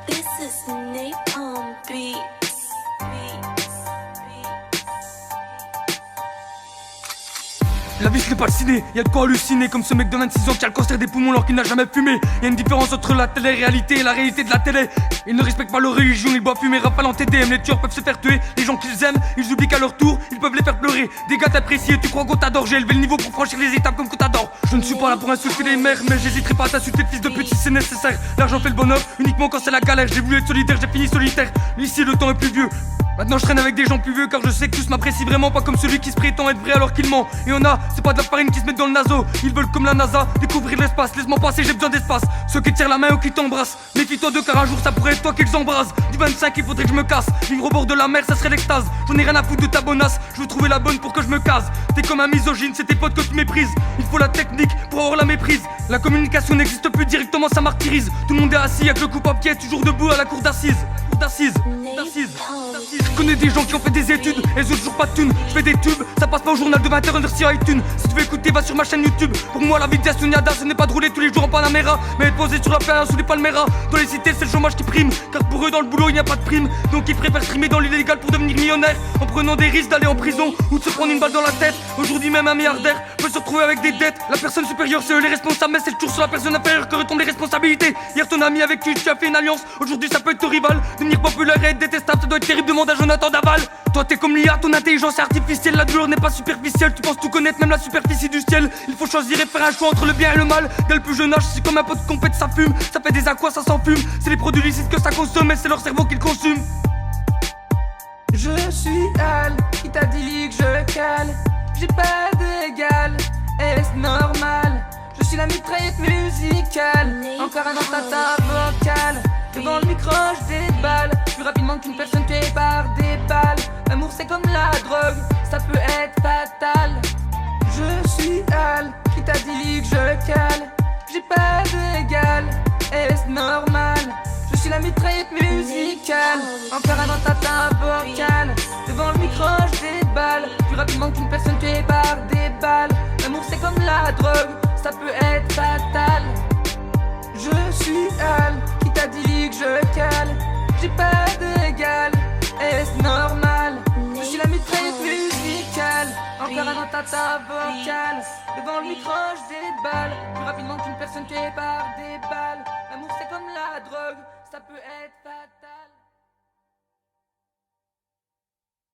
This is Napalm Beats. La vie ce n'est pas le ciné, y'a de quoi halluciner. Comme ce mec de 26 ans qui a le cancer des poumons alors qu'il n'a jamais fumé. Y'a une différence entre la télé-réalité et la réalité de la télé. Ils ne respectent pas leur religion, ils boivent fumer, rafale en TDM. Les tueurs peuvent se faire tuer, les gens qu'ils aiment, ils oublient qu'à leur tour, ils peuvent les faire pleurer. Des gars t'apprécier, tu crois qu'on t'adore. J'ai élevé le niveau pour franchir les étapes comme qu'on t'adore. Je ne suis pas là pour insulter les mères, mais j'hésiterai pas à t'insulter fils de pute si c'est nécessaire. L'argent fait le bonheur, uniquement quand c'est la galère. J'ai voulu être solidaire, j'ai fini solitaire. Ici le temps est plus vieux. Maintenant je traîne avec des gens plus vieux car je sais que tous m'apprécient vraiment, pas comme celui qui se prétend être vrai alors qu'il ment. Et on a, c'est pas de la farine qui se met dans le naso. Ils veulent comme la NASA, découvrir l'espace. Laisse-moi passer, j'ai besoin d'espace. Ceux qui tirent la main ou qui t'embrassent, méfie-toi d'eux car un jour ça pourrait être toi qu'ils embrassent. Du 25 il faudrait que je me casse, vivre au bord de la mer ça serait l'extase. J'en ai rien à foutre de ta bonasse, je veux trouver la bonne pour que je me case. T'es comme un misogyne, c'est tes potes que tu méprises. Il faut la technique pour avoir la méprise. La communication n'existe plus directement, ça martyrise. Tout le monde est assis avec le coup papier, toujours debout à la cour d'assises. Je connais des gens qui ont fait des études et ils ont toujours pas de thunes. Je fais des tubes, ça passe pas au journal de 20h under sur iTunes. Si tu veux écouter, va sur ma chaîne YouTube. Pour moi la vie de Yasunyada ce n'est pas de rouler tous les jours en Panamera, mais être posé sur la plage sous les Palmera. Dans les cités c'est le chômage qui prime, car pour eux dans le boulot il n'y a pas de prime. Donc ils préfèrent streamer dans l'illégal pour devenir millionnaire, en prenant des risques d'aller en prison ou de se prendre une balle dans la tête. Aujourd'hui même un milliardaire peut se retrouver avec des dettes. La personne supérieure c'est eux les responsables, mais c'est toujours sur la personne inférieure que retombent les responsabilités. Hier ton ami avec qui tu as fait une alliance, aujourd'hui ça peut être ton rival. Devenir populaire et être détestable ça doit être terrible, demande à Jonathan Daval. Toi t'es comme l'IA, ton intelligence est artificielle. La douleur n'est pas superficielle, tu penses tout connaître même la superficie du ciel. Il faut choisir et faire un choix entre le bien et le mal. Dès le plus jeune âge c'est comme un pote compète, ça fume. Ça fait des aquas, ça s'enfume. C'est les produits licites que ça consomme et c'est leur cerveau qu'ils consument. Je suis Al, qui t'a dit que je cale. J'ai pas d'égal, est-ce normal? Je suis la mitraillette musicale, encore un tata vocal. Devant le micro je déballe, plus rapidement qu'une personne tuée par des balles. L'amour c'est comme la drogue, ça peut être fatal. Je suis Al, qui t'a dit que je cale. J'ai pas d'égal, est-ce normal? Je suis la mitraillette musicale, encore un tata vocal. Devant le micro je déballe, plus rapidement qu'une personne tuée par des balles. L'amour c'est comme la drogue, ça peut être fatal. Je suis Al, qui t'a dit que je cale. J'ai pas d'égal, est-ce normal? Je suis la mitraillette musicale, encore un tata vocal. Devant le micro je déballe, plus rapidement qu'une personne tuée par des balles. L'amour c'est comme la drogue, ça peut être fatal.